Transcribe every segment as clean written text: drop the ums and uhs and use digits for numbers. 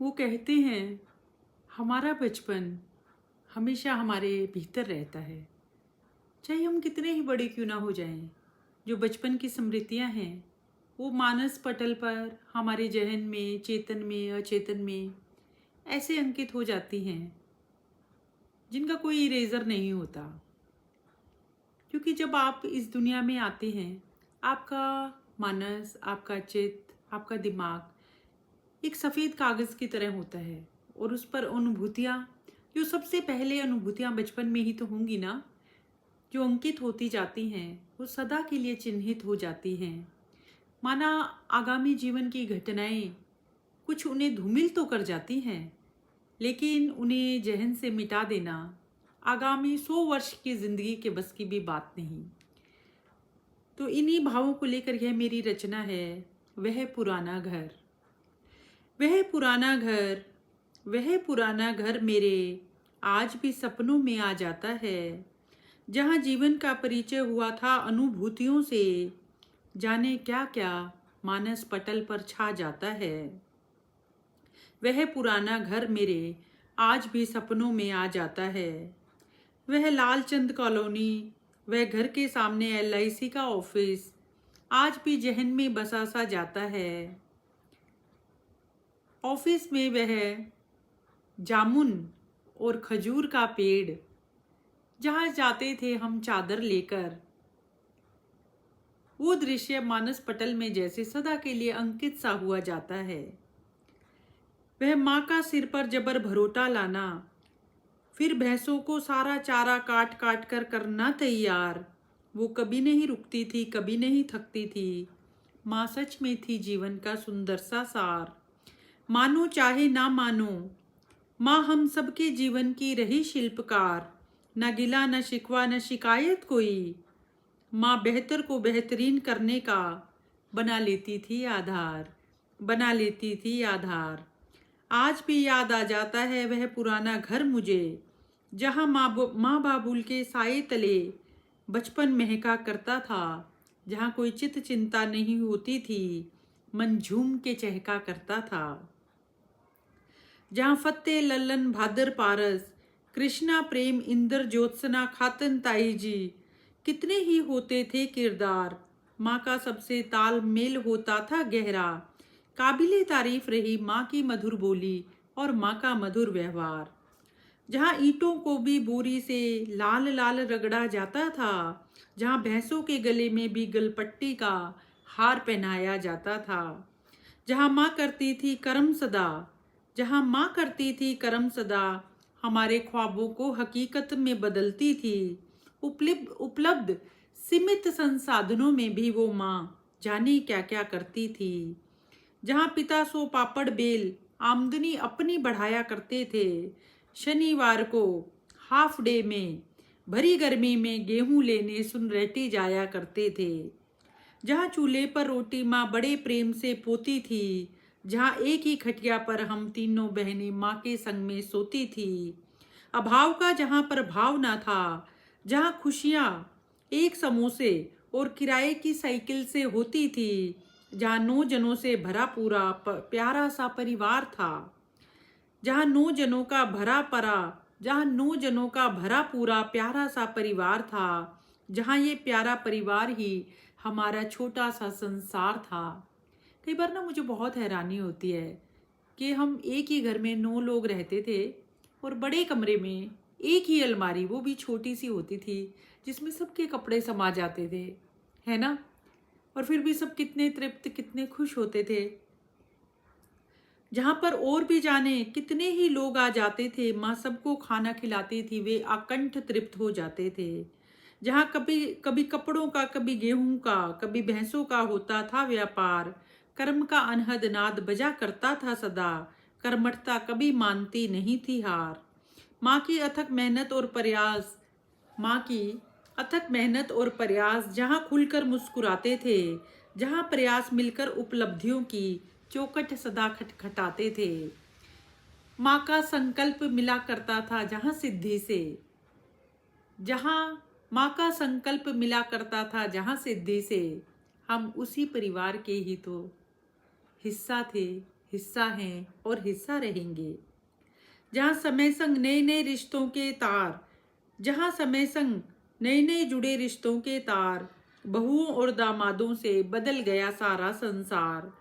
वो कहते हैं हमारा बचपन हमेशा हमारे भीतर रहता है, चाहे हम कितने ही बड़े क्यों ना हो जाएं। जो बचपन की स्मृतियां हैं वो मानस पटल पर हमारे जहन में, चेतन में, अचेतन में ऐसे अंकित हो जाती हैं जिनका कोई इरेजर नहीं होता। क्योंकि जब आप इस दुनिया में आते हैं, आपका मानस, आपका चित्त, आपका दिमाग एक सफ़ेद कागज़ की तरह होता है और उस पर अनुभूतियाँ, जो सबसे पहले अनुभूतियाँ बचपन में ही तो होंगी ना, जो अंकित होती जाती हैं वो सदा के लिए चिन्हित हो जाती हैं। माना आगामी जीवन की घटनाएं कुछ उन्हें धूमिल तो कर जाती हैं, लेकिन उन्हें जहन से मिटा देना आगामी 100 वर्ष की जिंदगी के बस की भी बात नहीं। तो इन्हीं भावों को लेकर यह मेरी रचना है, वह पुराना घर। वह पुराना घर, वह पुराना घर मेरे आज भी सपनों में आ जाता है, जहाँ जीवन का परिचय हुआ था अनुभूतियों से। जाने क्या क्या मानस पटल पर छा जाता है। वह पुराना घर मेरे आज भी सपनों में आ जाता है। वह लालचंद कॉलोनी, वह घर के सामने LIC का ऑफिस आज भी जहन में बसा सा जाता है। ऑफिस में वह जामुन और खजूर का पेड़, जहाँ जाते थे हम चादर लेकर, वो दृश्य मानस पटल में जैसे सदा के लिए अंकित सा हुआ जाता है। वह माँ का सिर पर जबर भरोटा लाना, फिर भैंसों को सारा चारा काट काट कर करना तैयार, वो कभी नहीं रुकती थी, कभी नहीं थकती थी। माँ सच में थी जीवन का सुंदर सा सार। मानो चाहे ना मानो, माँ हम सबके जीवन की रही शिल्पकार। न गिला न शिकवा न शिकायत कोई, माँ बेहतर को बेहतरीन करने का बना लेती थी आधार, बना लेती थी आधार। आज भी याद आ जाता है वह पुराना घर मुझे, जहाँ माँ बाबुल के साए तले बचपन महका करता था, जहाँ कोई चित चिंता नहीं होती थी, मन झूम के चहका करता था। जहाँ फतेह लल्लन भादर पारस, कृष्णा प्रेम इंद्र ज्योत्सना खातन ताई जी, कितने ही होते थे किरदार। माँ का सबसे तालमेल होता था गहरा। काबिले तारीफ रही माँ की मधुर बोली और माँ का मधुर व्यवहार। जहाँ ईंटों को भी बोरी से लाल लाल रगड़ा जाता था, जहाँ भैंसों के गले में भी गलपट्टी का हार पहनाया जाता था। जहाँ माँ करती थी करम सदा, जहाँ माँ करती थी करम सदा, हमारे ख्वाबों को हकीकत में बदलती थी। उपलब्ध सीमित संसाधनों में भी वो माँ जाने क्या क्या करती थी। जहाँ पिता सो पापड़ बेल आमदनी अपनी बढ़ाया करते थे। शनिवार को हाफ डे में भरी गर्मी में गेहूं लेने सुनरेटी जाया करते थे। जहाँ चूल्हे पर रोटी माँ बड़े प्रेम से पोती थी, जहाँ एक ही खटिया पर हम तीनों बहनें माँ के संग में सोती थी। अभाव का जहाँ पर भाव ना था, जहाँ खुशियाँ एक समोसे और किराए की साइकिल से होती थी, जहाँ 9 जनों से भरा पूरा प्यारा सा परिवार था। जहाँ 9 जनों का भरा परा, जहाँ 9 जनों का भरा पूरा प्यारा सा परिवार था, जहाँ ये प्यारा परिवार ही हमारा छोटा सा संसार था। कई बार ना मुझे बहुत हैरानी होती है कि हम एक ही घर में 9 लोग रहते थे और बड़े कमरे में एक ही अलमारी, वो भी छोटी सी होती थी, जिसमें सबके कपड़े समा जाते थे, है ना। और फिर भी सब कितने तृप्त, कितने खुश होते थे। जहाँ पर और भी जाने कितने ही लोग आ जाते थे, माँ सबको खाना खिलाती थी, वे अकंठ तृप्त हो जाते थे। जहाँ कभी कभी कपड़ों का, कभी गेहूं का, कभी भैंसों का होता था व्यापार। कर्म का अनहद नाद बजा करता था सदा, कर्मठता कभी मानती नहीं थी हार। माँ की अथक मेहनत और प्रयास, माँ की अथक मेहनत और प्रयास, जहाँ खुलकर मुस्कुराते थे, जहाँ प्रयास मिलकर उपलब्धियों की चौखट सदा खटखटाते थे। माँ का संकल्प मिला करता था जहाँ सिद्धि से, जहाँ माँ का संकल्प मिला करता था जहाँ सिद्धि से, हम उसी परिवार के ही तो हिस्सा थे, हिस्सा हैं और हिस्सा रहेंगे। जहाँ समय संग नए नए रिश्तों के तार, जहाँ समय संग नए नए जुड़े रिश्तों के तार, बहुओं और दामादों से बदल गया सारा संसार।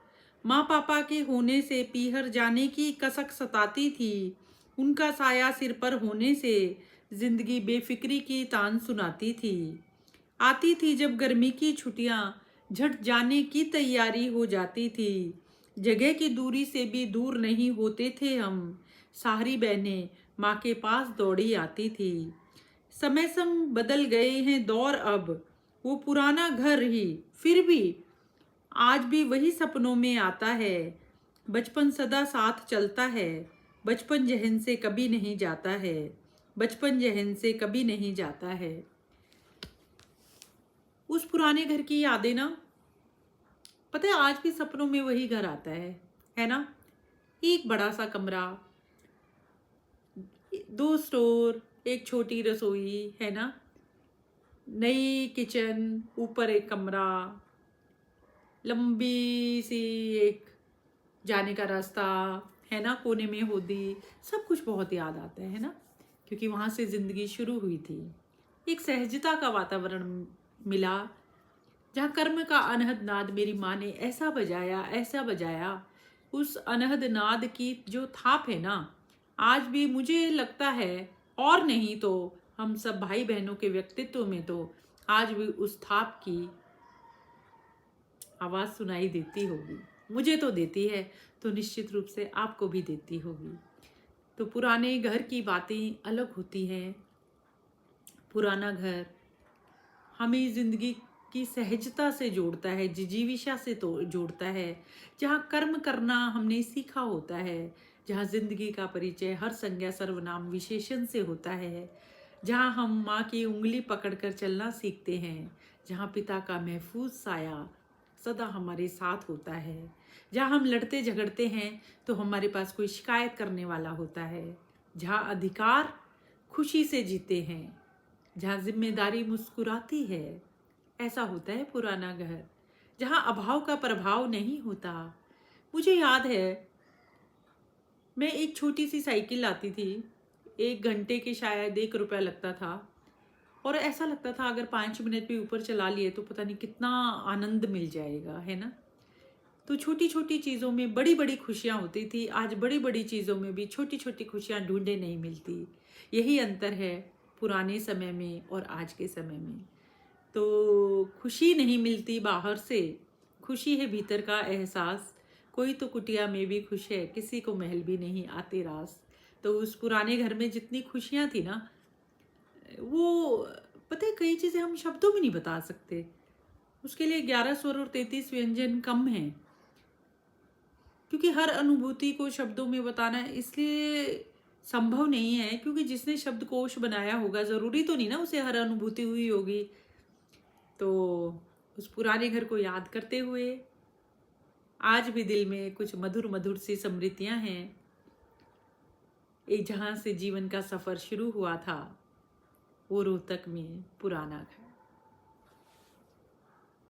माँ पापा के होने से पीहर जाने की कसक सताती थी, उनका साया सिर पर होने से जिंदगी बेफिक्री की तान सुनाती थी। आती थी जब गर्मी की छुट्टियां, झट जाने की तैयारी हो जाती थी। जगह की दूरी से भी दूर नहीं होते थे हम, सारी बहनें माँ के पास दौड़ी आती थी। समय संग बदल गए हैं दौर अब, वो पुराना घर ही फिर भी आज भी वही सपनों में आता है। बचपन सदा साथ चलता है, बचपन जहन से कभी नहीं जाता है, बचपन जहन से कभी नहीं जाता है। उस पुराने घर की यादें ना, पता है आज भी सपनों में वही घर आता है ना। एक बड़ा सा कमरा, 2 स्टोर, एक छोटी रसोई, है ना, नई किचन, ऊपर एक कमरा, लंबी सी एक जाने का रास्ता, है ना, कोने में होदी, सब कुछ बहुत याद आता है ना, क्योंकि वहाँ से ज़िंदगी शुरू हुई थी। एक सहजता का वातावरण मिला, जहाँ कर्म का अनहद नाद मेरी माँ ने ऐसा बजाया, उस अनहद नाद की जो थाप है ना, आज भी मुझे लगता है, और नहीं तो हम सब भाई बहनों के व्यक्तित्व में तो आज भी उस थाप की आवाज़ सुनाई देती होगी। मुझे तो देती है, तो निश्चित रूप से आपको भी देती होगी। तो पुराने घर की बातें अलग होती हैं। पुराना घर हमें ज़िंदगी की सहजता से जोड़ता है, जिजीविषा से तो जोड़ता है, जहाँ कर्म करना हमने सीखा होता है, जहाँ ज़िंदगी का परिचय हर संज्ञा सर्वनाम विशेषण से होता है, जहाँ हम माँ की उंगली पकड़कर चलना सीखते हैं, जहाँ पिता का महफूज साया सदा हमारे साथ होता है, जहाँ हम लड़ते झगड़ते हैं तो हमारे पास कोई शिकायत करने वाला होता है, जहाँ अधिकार खुशी से जीते हैं, जहाँ जिम्मेदारी मुस्कुराती है। ऐसा होता है पुराना घर, जहाँ अभाव का प्रभाव नहीं होता। मुझे याद है, मैं एक छोटी सी साइकिल लाती थी, 1 घंटे के शायद 1 रुपया लगता था, और ऐसा लगता था अगर 5 मिनट भी ऊपर चला लिए तो पता नहीं कितना आनंद मिल जाएगा, है ना। तो छोटी छोटी चीज़ों में बड़ी बड़ी खुशियाँ होती थी। आज बड़ी बड़ी चीज़ों में भी छोटी छोटी खुशियाँ ढूंढे नहीं मिलती। यही अंतर है पुराने समय में और आज के समय में। तो खुशी नहीं मिलती बाहर से, खुशी है भीतर का एहसास। कोई तो कुटिया में भी खुश है, किसी को महल भी नहीं आते रास। तो उस पुराने घर में जितनी खुशियाँ थी ना, वो पता है कई चीज़ें हम शब्दों में नहीं बता सकते। उसके लिए 11 स्वर और 33 व्यंजन कम हैं, क्योंकि हर अनुभूति को शब्दों में बताना इसलिए संभव नहीं है, क्योंकि जिसने शब्दकोश बनाया होगा ज़रूरी तो नहीं ना उसे हर अनुभूति हुई होगी। तो उस पुराने घर को याद करते हुए आज भी दिल में कुछ मधुर मधुर सी स्मृतियां हैं। एक जहाँ से जीवन का सफ़र शुरू हुआ था, वो रोहतक में पुराना घर।